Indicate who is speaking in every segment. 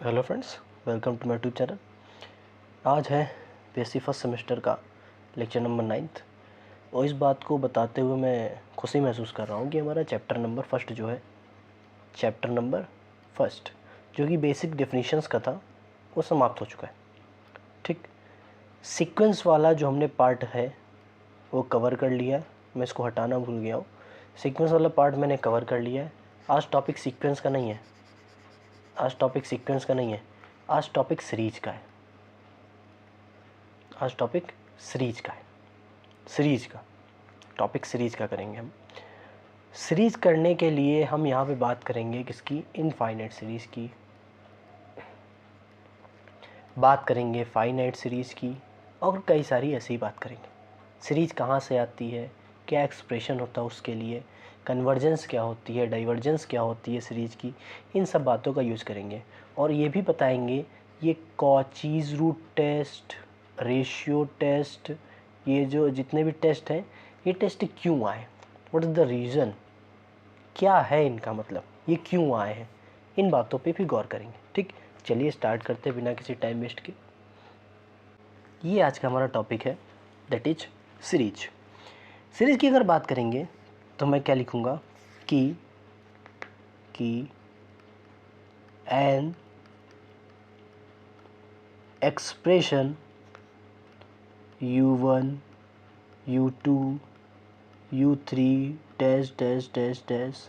Speaker 1: Hello friends, welcome to my YouTube channel. आज है PSC first semester का lecture number 9 और इस बात को बताते हुए मैं खुशी महसूस कर रहा हूँ कि हमारा चैप्टर नंबर फर्स्ट जो कि बेसिक डेफिनेशंस का था वो समाप्त हो चुका है। ठीक, सीक्वेंस वाला जो हमने पार्ट है वो कवर कर लिया है। मैं इसको हटाना भूल गया हूँ। सीक्वेंस वाला पार्ट मैंने कवर कर लिया है। आज टॉपिक सीक्वेंस का नहीं है, आज टॉपिक सीक्वेंस का नहीं है, आज टॉपिक सीरीज का है। आज टॉपिक सीरीज का है। सीरीज का टॉपिक सीरीज का करेंगे हम। सीरीज करने के लिए हम यहाँ पे बात करेंगे किसकी? इनफाइनाइट सीरीज़ की, बात करेंगे फाइनाइट सीरीज़ की और कई सारी ऐसी ही बात करेंगे। सीरीज कहाँ से आती है, क्या एक्सप्रेशन होता है उसके लिए, कन्वर्जेंस क्या होती है, डाइवर्जेंस क्या होती है सीरीज की, इन सब बातों का यूज़ करेंगे। और ये भी बताएंगे ये कॉचीज़ रूट टेस्ट, रेशियो टेस्ट, ये जो जितने भी टेस्ट हैं ये टेस्ट क्यों आए, व्हाट इज़ द रीज़न, क्या है इनका मतलब, ये क्यों आए हैं, इन बातों पे भी गौर करेंगे। ठीक, चलिए स्टार्ट करते बिना किसी टाइम वेस्ट के। ये आज का हमारा टॉपिक है, दैट इज सीरीज। सीरीज की अगर बात करेंगे तो मैं क्या लिखूँगा कि an expression u1 u2 u3 dash dash dash dash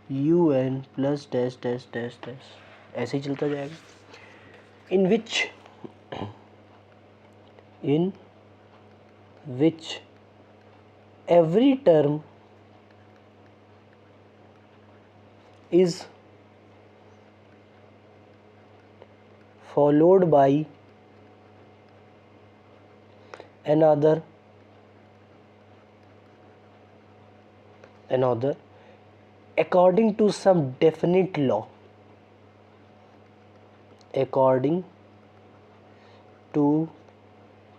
Speaker 1: un plus dash dash dash dash, ऐसे ही चलता जाएगा। इन विच every term is followed by another according to some definite law, according to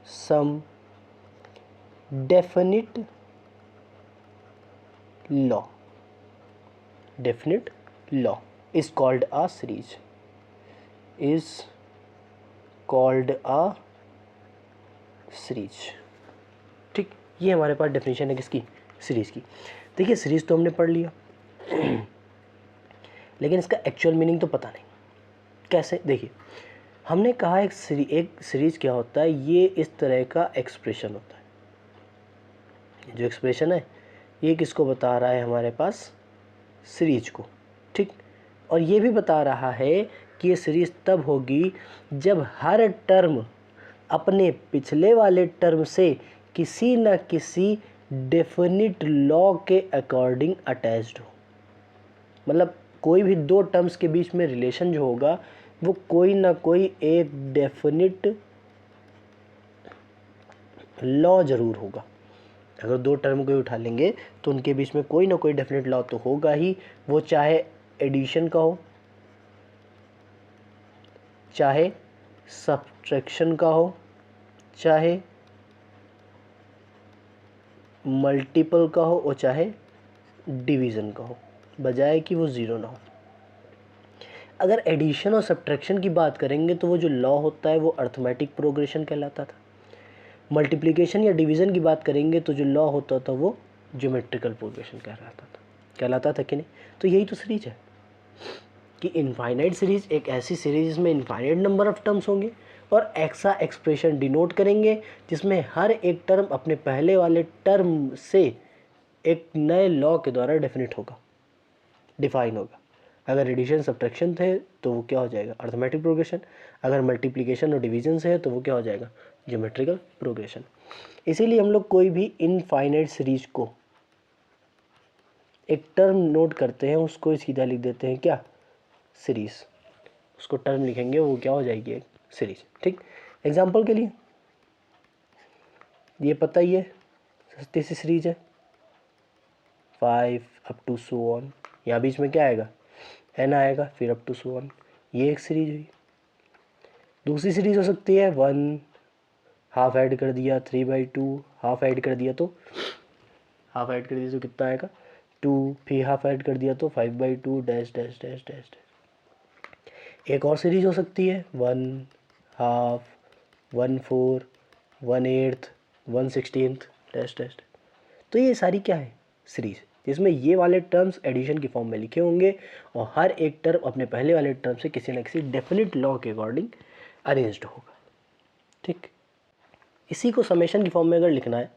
Speaker 1: some definite law is called a series, ठीक, ये हमारे पास definition है किसकी? Series की। देखिए सीरीज तो हमने पढ़ लिया लेकिन इसका एक्चुअल मीनिंग तो पता नहीं कैसे। देखिए हमने कहा एक सीरीज क्या होता है, ये इस तरह का एक्सप्रेशन होता है। जो एक्सप्रेशन है ये किसको बता रहा है? हमारे पास सीरीज को। ठीक, और ये भी बता रहा है कि ये सीरीज तब होगी जब हर टर्म अपने पिछले वाले टर्म से किसी न किसी डेफिनिट लॉ के अकॉर्डिंग अटैच्ड हो। मतलब कोई भी दो टर्म्स के बीच में रिलेशन जो होगा वो कोई ना कोई एक डेफिनिट लॉ जरूर होगा। अगर दो टर्म को उठा लेंगे तो उनके बीच में कोई ना कोई डेफिनेट लॉ तो होगा ही, वो चाहे एडिशन का हो, चाहे सब्ट्रैक्शन का हो, चाहे मल्टीपल का हो और चाहे डिवीज़न का हो, बजाय कि वो ज़ीरो ना हो। अगर एडिशन और सब्ट्रैक्शन की बात करेंगे तो वो जो लॉ होता है वो अर्थमेटिक प्रोग्रेशन कहलाता था। मल्टीप्लिकेशन या डिवीज़न की बात करेंगे तो जो लॉ होता था वो ज्योमेट्रिकल प्रोग्रेशन कहलाता था कि नहीं? तो यही तो सीरीज है कि इनफाइनाइट सीरीज एक ऐसी सीरीज जिसमें इनफाइनाइट नंबर ऑफ टर्म्स होंगे और ऐसा एक्सप्रेशन डिनोट करेंगे जिसमें हर एक टर्म अपने पहले वाले टर्म से एक नए लॉ के द्वारा डिफाइन होगा। अगर एडिशन सब्ट्रैक्शन थे तो वो क्या हो जाएगा? Arithmetic progression. अगर मल्टीप्लिकेशन और डिवीजन से है तो वो क्या हो जाएगा? Geometrical progression. इसीलिए हम लोग कोई भी इनफाइनाइट सीरीज को एक टर्म नोट करते हैं, उसको सीधा लिख देते हैं क्या? सीरीज। उसको टर्म लिखेंगे वो क्या हो जाएगी? एक सीरीज। ठीक, एग्जांपल के लिए ये पता ही है, सस्ती सी सीरीज है 5 अप टू सो ऑन। यहाँ बीच में क्या आएगा? एन आएगा, फिर अप टू सो ऑन। ये एक सीरीज हुई। दूसरी सीरीज हो सकती है 1 हाफ ऐड कर दिया 3/2, हाफ ऐड कर दिया तो कितना आएगा? 2, फिर हाफ ऐड कर दिया तो 5/2 dash dash dash dash dash. एक और सीरीज हो सकती है 1/2, 1/4, 1/8, 1/16 टेस्ट टेस्ट। तो ये सारी क्या है सीरीज, जिसमें ये वाले टर्म्स एडिशन की फॉर्म में लिखे होंगे और हर एक टर्म अपने पहले वाले टर्म से किसी न किसी डेफिनेट लॉ के अकॉर्डिंग अरेंज्ड होगा। ठीक, इसी को समेशन की फॉर्म में अगर लिखना है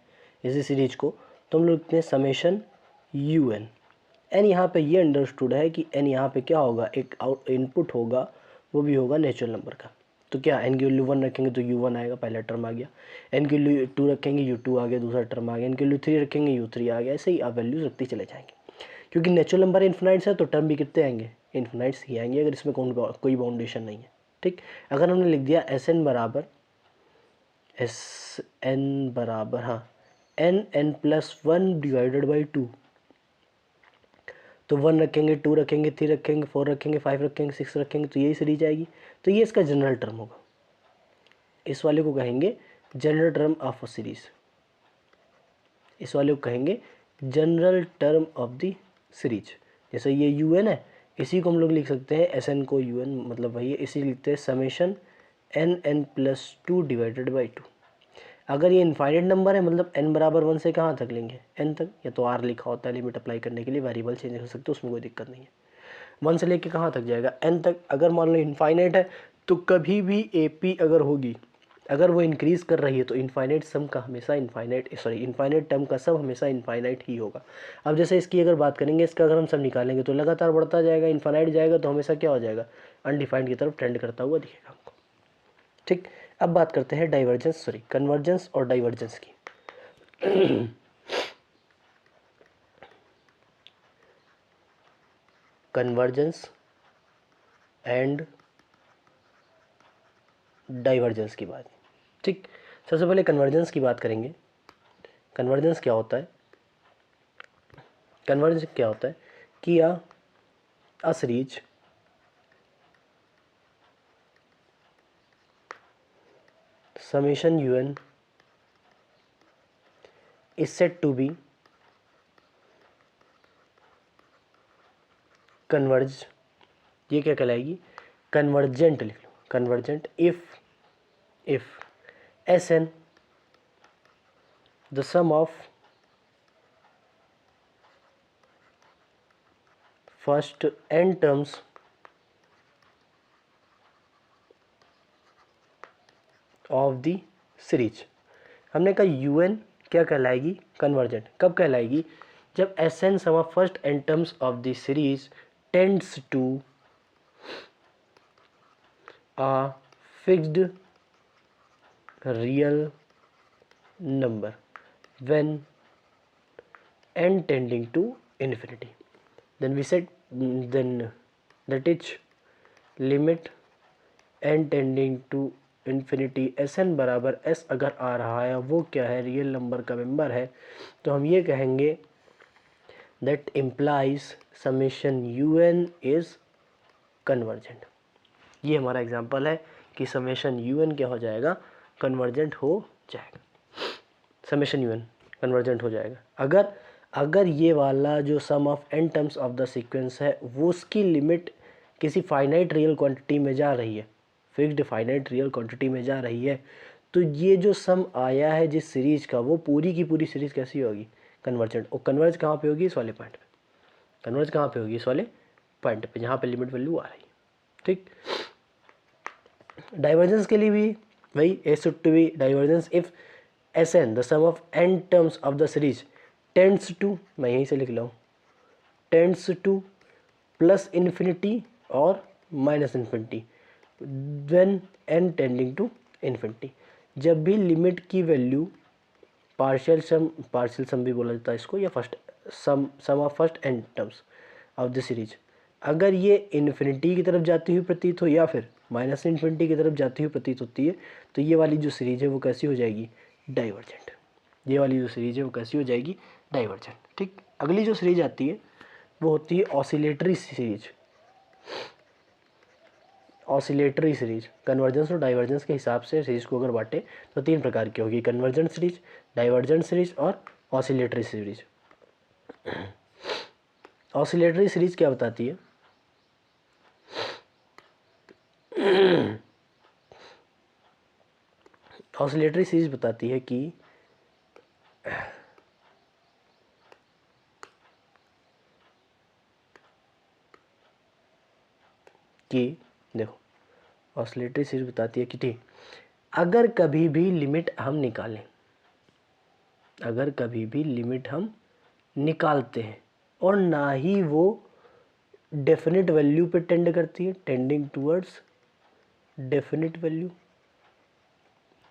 Speaker 1: इसी सीरीज को, तो हम लोग लिखते हैं समेशन यू एन। एन यहाँ पे ये अंडरस्टूड है कि एन यहाँ पे क्या होगा, एक आउट इनपुट होगा, वो भी होगा नेचुरल नंबर का। तो क्या एन की वैल्यू 1 रखेंगे तो U1 आएगा, पहला टर्म आ गया। एन की वैल्यू 2 रखेंगे U2 आ गया, दूसरा टर्म आ गया। एन की वैल्यू 3 रखेंगे U3 आ गया। ऐसे ही आप वैल्यूज रखते चले जाएंगे, क्योंकि नेचुरल नंबर इन्फिनाइट्स है तो टर्म भी कितने आएंगे, इन्फिनाइट्स ही आएंगे, अगर इसमें कोई बाउंडेशन नहीं है। ठीक, अगर हमने लिख दिया Sn बराबर हाँ n+1 डिवाइडेड बाई 2, तो 1 रखेंगे, 2 रखेंगे, 3 रखेंगे, 4 रखेंगे, 5 रखेंगे, 6 रखेंगे, तो यही सीरीज आएगी। तो ये इसका जनरल टर्म होगा, इस वाले को कहेंगे general term of a series, इस वाले को कहेंगे general term of the series. जैसे ये UN है, इसी को हम लोग लिख सकते हैं Sn को UN मतलब वही है, इसी लिखते हैं समेशन n+2 डिवाइडेड बाई 2। अगर ये इनफाइनाइट नंबर है मतलब n बराबर 1 से कहाँ तक लेंगे, n तक, या तो r लिखा होता है लिमिट अप्लाई करने के लिए, वेरिएबल चेंज कर सकते हो, उसमें कोई दिक्कत नहीं है। 1 से लेके कहाँ तक जाएगा, n तक। अगर मान लो इनफाइनाइट है तो कभी भी AP अगर होगी, अगर वो इंक्रीज़ कर रही है तो इनफाइनाइट सम का हमेशा इनफाइनाइट टर्म का सब हमेशा इनफाइनाइट ही होगा। अब जैसे इसकी अगर बात करेंगे, इसका अगर हम सब निकालेंगे तो लगातार बढ़ता जाएगा, इनफाइनाइट जाएगा तो हमेशा क्या हो जाएगा, अनडिफाइंड की तरफ ट्रेंड करता हुआ दिखेगा हमको। ठीक, अब बात करते हैं कन्वर्जेंस और डाइवर्जेंस की। कन्वर्जेंस एंड डाइवर्जेंस की बात। ठीक, सबसे पहले कन्वर्जेंस की बात करेंगे। कन्वर्जेंस क्या होता है, कन्वर्जेंस क्या होता है कि a series summation un is said to be converge, ये क्या कहलाएगी, कन्वर्जेंट लिख लो, convergent if Sn the sum of first n terms of the series. हमने कहा UN क्या कहलाएगी, कन्वर्जेंट। कब कहलाएगी, जब Sn sum of first n terms of the series tends to a fixed real number when n tending to infinity, then we said then that is limit n tending to infinity Sn बराबर S अगर आ रहा है, वो क्या है, real number का member है, तो हम ये कहेंगे that implies summation UN is convergent. ये हमारा एग्जांपल है कि समेशन UN क्या हो जाएगा, कन्वर्जेंट हो जाएगा। समेशन UN कन्वर्जेंट हो जाएगा अगर ये वाला जो sum of n terms of the sequence है वो उसकी लिमिट किसी फाइनाइट रियल क्वांटिटी में जा रही है, फिक्स्ड फाइनाइट रियल क्वांटिटी में जा रही है, तो ये जो सम आया है जिस सीरीज का, वो पूरी की पूरी सीरीज कैसी होगी, कन्वर्जेंट। और कन्वर्ज कहाँ पे होगी, इस वाले पॉइंट पे। कन्वर्ज कहाँ पे होगी, इस वाले पॉइंट पे जहाँ पे लिमिट वैल्यू आ रही है। ठीक, डाइवर्जेंस के लिए भी वही a should to be divergence if Sn the sum of n terms of the series tends to, मैं यहीं से लिख लूँ, टेंड्स टू प्लस इन्फिनिटी और minus infinity when n tending to infinity. जब भी लिमिट की वैल्यू पार्शियल सम भी बोला जाता है इसको, या first sum of first n terms of the series, अगर ये इन्फिनिटी की तरफ जाती हुई प्रतीत हो या फिर माइनस इन्फिनिटी की तरफ जाती हुई प्रतीत होती है, तो ये वाली जो सीरीज है वो कैसी हो जाएगी, डाइवर्जेंट। ये वाली जो सीरीज है वो कैसी हो जाएगी, डाइवर्जेंट। ठीक, अगली जो सीरीज आती है वो होती है oscillatory series. Oscillatory series convergence और डाइवर्जेंस के हिसाब से सीरीज को अगर बांटे तो 3 प्रकार की होगी, कन्वर्जेंट सीरीज, डाइवर्जेंट सीरीज और ऑसिलेटरी सीरीज। ऑसिलेटरी सीरीज क्या बताती है, ऑसिलेटरी सीरीज बताती है कि देखो, ऑसिलेटरी सीरीज बताती है कि ठीक, अगर कभी भी लिमिट हम निकालें, अगर कभी भी लिमिट हम निकालते हैं और ना ही वो डेफिनेट वैल्यू पे टेंड करती है, tending towards definite value,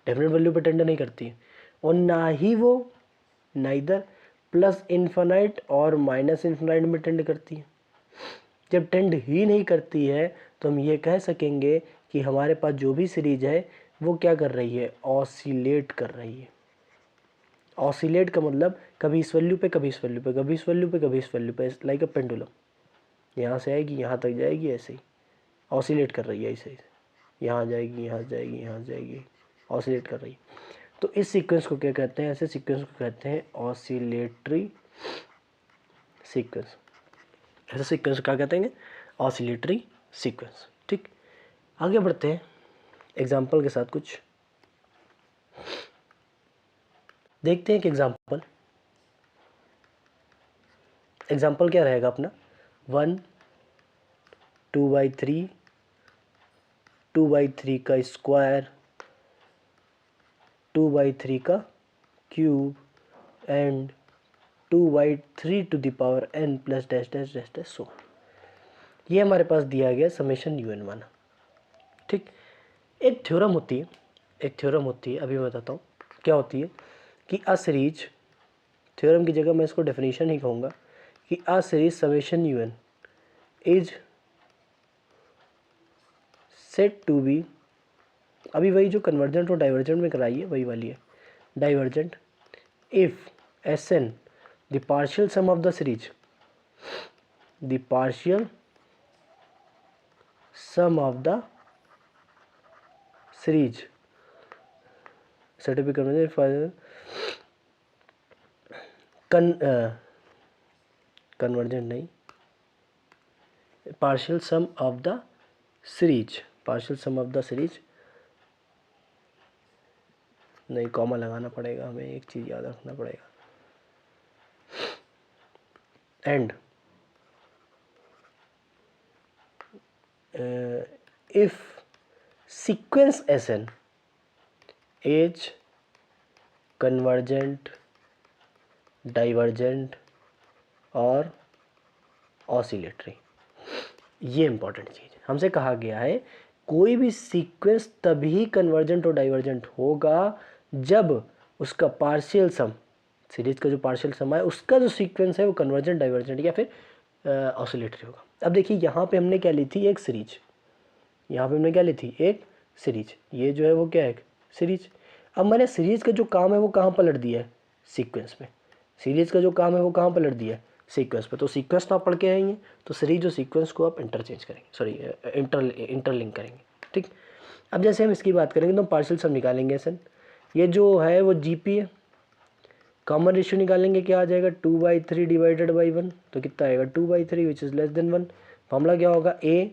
Speaker 1: definite value पे टेंड नहीं करती है, और ना ही वो नाइदर प्लस इन्फिनाइट और माइनस इन्फिनाइट में टेंड करती है। जब टेंड ही नहीं करती है तो हम ये कह सकेंगे कि हमारे पास जो भी सीरीज है वो क्या कर रही है, ऑसिलेट कर रही है। ऑसिलेट का मतलब कभी इस वैल्यू पे, कभी इस वैल्यू पे, कभी इस वैल्यू पे, कभी इस वैल्यू पे, लाइक अ पेंडुलम, यहाँ से आएगी यहाँ तक जाएगी, ऐसे ही ऑसिलेट कर रही है, ऐसे ही यहाँ जाएगी, यहाँ जाएगी, यहाँ जाएगी, ऑसिलेट कर रही है। तो इस सीक्वेंस को क्या कहते हैं, ऐसे सीक्वेंस को कहते हैं ऑसिलेटरी सीक्वेंस। ऐसे सीक्वेंस क्या कहते हैं, ऑसिलेटरी सीक्वेंस। ठीक, आगे बढ़ते हैं एग्जाम्पल के साथ, कुछ देखते हैं कि एग्जाम्पल क्या रहेगा अपना, 1 2/3, 2/3 का स्क्वायर, 2/3 का cube and 2/3 to the power n plus dash dash dash dash so. ये हमारे पास दिया गया समेशन un माना। ठीक, एक थ्योरम होती है, अभी मैं बताता हूँ क्या होती है, कि अ सीरीज, थ्योरम की जगह मैं इसको डेफिनेशन ही कहूँगा, कि a series summation un is set to be, अभी वही जो कन्वर्जेंट और डाइवर्जेंट में कराई है वही वाली है, divergent if Sn the partial sum of the series, the partial sum of the series certificate convergent for convergent नहीं, partial sum of the series, partial sum of the series नहीं, comma लगाना पड़ेगा हमें, एक चीज़ याद रखना पड़ेगा, and if sequence Sn is convergent, divergent और ऑसिलेटरी। ये इंपॉर्टेंट चीज़ है, हमसे कहा गया है कोई भी सीक्वेंस तभी कन्वर्जेंट और डाइवर्जेंट होगा जब उसका पार्शियल सम, सीरीज का जो पार्शियल सम है उसका जो सीक्वेंस है वो कन्वर्जेंट, डाइवर्जेंट या फिर ऑसिलेटरी होगा। अब देखिए यहाँ पे हमने क्या ली थी, एक सीरीज, यहाँ पे हमने क्या ली थी, एक सीरीज, ये जो है वो क्या है, सीरीज। अब मैंने सीरीज का जो काम है वो कहाँ पलट दिया है, सीक्वेंस में। सीरीज का जो काम है वो कहाँ पलट दिया है, सीक्वेंस पे। तो सीक्वेंस तो आप पढ़ के आएंगे, तो सीरीज और सीक्वेंस को आप इंटरचेंज करेंगे, सॉरी इंटरलिंक करेंगे। ठीक, अब जैसे हम इसकी बात करेंगे तो हम पार्शियल सम निकालेंगे सन, ये जो है वो जीपी है, कॉमन रेशियो निकालेंगे, क्या आ जाएगा 2/3 डिवाइडेड बाई 1, तो कितना आएगा 2/3 which is less than 1। Formula क्या होगा, ए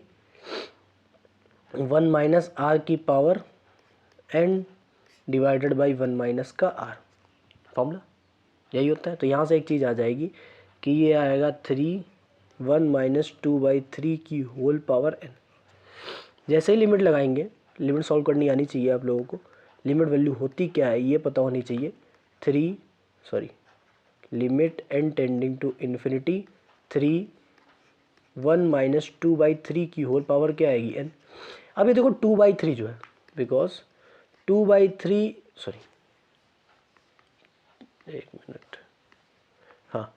Speaker 1: 1 माइनस आर की power N divided by 1 minus का आर, फॉर्मूला यही होता है। तो यहाँ से एक चीज़ आ जाएगी कि ये आएगा 1 माइनस 2/3 की होल पावर n। जैसे ही लिमिट लगाएंगे, लिमिट सॉल्व करनी आनी चाहिए आप लोगों को, लिमिट वैल्यू होती क्या है ये पता होनी चाहिए, limit n tending to infinity 1 minus 2/3 की होल पावर क्या आएगी n। अब ये देखो 2/3 जो है, बिकॉज 2/3 सॉरी एक मिनट, हाँ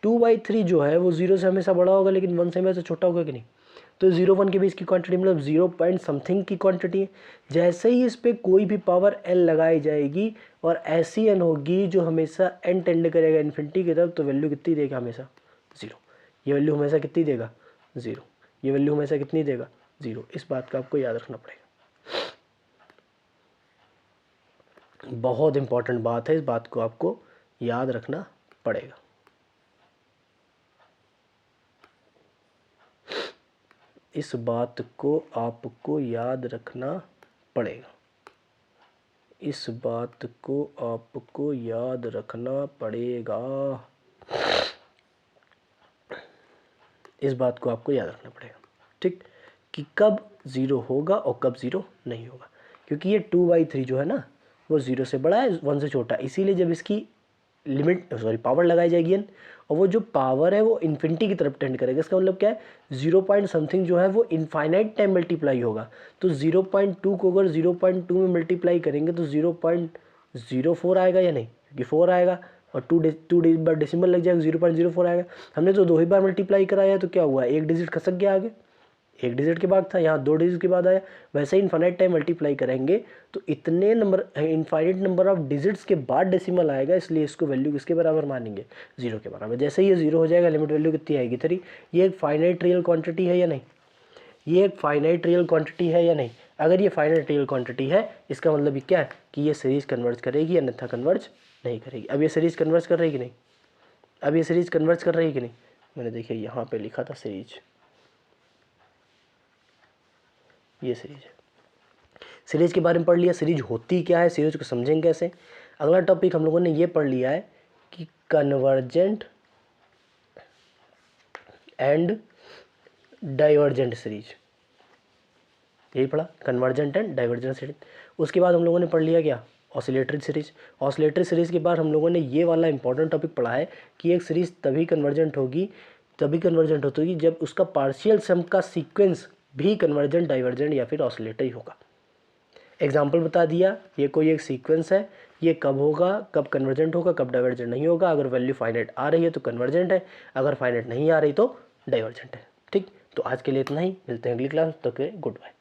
Speaker 1: 2/3 जो है वो 0 से हमेशा बड़ा होगा लेकिन 1 से हमेशा छोटा होगा कि नहीं। तो 0 1 के बीच की क्वांटिटी मतलब 0 पॉइंट समथिंग की क्वांटिटी है। जैसे ही इस पर कोई भी पावर n लगाई जाएगी और ऐसी n होगी जो हमेशा n टेंड करेगा इन्फिनिटी की तरफ, तो वैल्यू कितनी देगा, हमेशा 0। ये वैल्यू हमेशा कितनी देगा, 0। ये वैल्यू हमेशा कितनी देगा, 0। इस बात का आपको याद रखना पड़ेगा, बहुत इंपॉर्टेंट बात है, इस बात को आपको याद रखना पड़ेगा। इस बात को आपको याद रखना पड़ेगा। इस बात को आपको याद रखना पड़ेगा, इस बात को आपको याद रखना पड़ेगा, ठीक, कि कब ज़ीरो होगा और कब ज़ीरो नहीं होगा, क्योंकि ये 2/3 जो है ना वो ज़ीरो से बड़ा है, 1 से छोटा है, इसीलिए जब इसकी पावर लगाई जाएगी n, और वो जो पावर है वो इन्फिनिटी की तरफ टेंड करेगा। इसका मतलब क्या है, 0 पॉइंट समथिंग जो है वो इनफाइनाइट टाइम मल्टीप्लाई होगा। तो 0.2 को अगर 0.2 में मल्टीप्लाई करेंगे तो 0.04 आएगा या नहीं, क्योंकि 4 आएगा और टू बार डेसिमल लग जाएगा, 0.04 आएगा। हमने तो 2 ही बार मल्टीप्लाई कराया है, तो क्या हुआ, एक डिजिट खसक गया आगे, एक डिजिट के बाद था, यहाँ 2 डिजिट के बाद आया। वैसे ही इनफाइनाइट टाइम मल्टीप्लाई करेंगे तो इतने number, infinite number of digits के बाद डेसिमल आएगा, इसलिए इसको वैल्यू किसके बराबर मानेंगे, 0 के बराबर। जैसे ही ये 0 हो जाएगा, लिमिट वैल्यू कितनी आएगी, 3। ये एक फाइनाइट रियल क्वांटिटी है या नहीं, ये एक फाइनाइट रियल क्वांटिटी है या नहीं। अगर ये फाइनाइट रियल क्वांटिटी है, इसका मतलब ये क्या है कि ये सीरीज कन्वर्ज करेगी, अन्यथा कन्वर्ज नहीं करेगी। अब ये सीरीज कन्वर्ज कर रही कि नहीं, अब ये सीरीज कन्वर्ज कर रही कि नहीं, मैंने देखिए यहाँ पे लिखा था सीरीज, ये सीरीज है। सीरीज के बारे में पढ़ लिया, सीरीज होती क्या है, सीरीज को समझेंगे कैसे। अगला टॉपिक हम लोगों ने ये पढ़ लिया है कि कन्वर्जेंट एंड डाइवर्जेंट सीरीज, यही पढ़ा, कन्वर्जेंट एंड डाइवर्जेंट सीरीज। उसके बाद हम लोगों ने पढ़ लिया क्या, ऑसिलेटरी सीरीज। ऑसिलेटरी सीरीज के बाद हम लोगों ने ये वाला इंपॉर्टेंट टॉपिक पढ़ा है कि एक सीरीज तभी कन्वर्जेंट होगी जब उसका पार्शियल सम का सीक्वेंस भी कन्वर्जेंट, डाइवर्जेंट या फिर ऑसिलेटरी होगा। एग्जाम्पल बता दिया, ये कोई एक सीक्वेंस है, ये कब होगा, कब कन्वर्जेंट होगा, कब डाइवर्जेंट नहीं होगा। अगर वैल्यू फाइनाइट आ रही है तो कन्वर्जेंट है, अगर फाइनाइट नहीं आ रही तो डाइवर्जेंट है। ठीक, तो आज के लिए इतना ही, मिलते हैं अगली क्लास, तक के गुड बाय।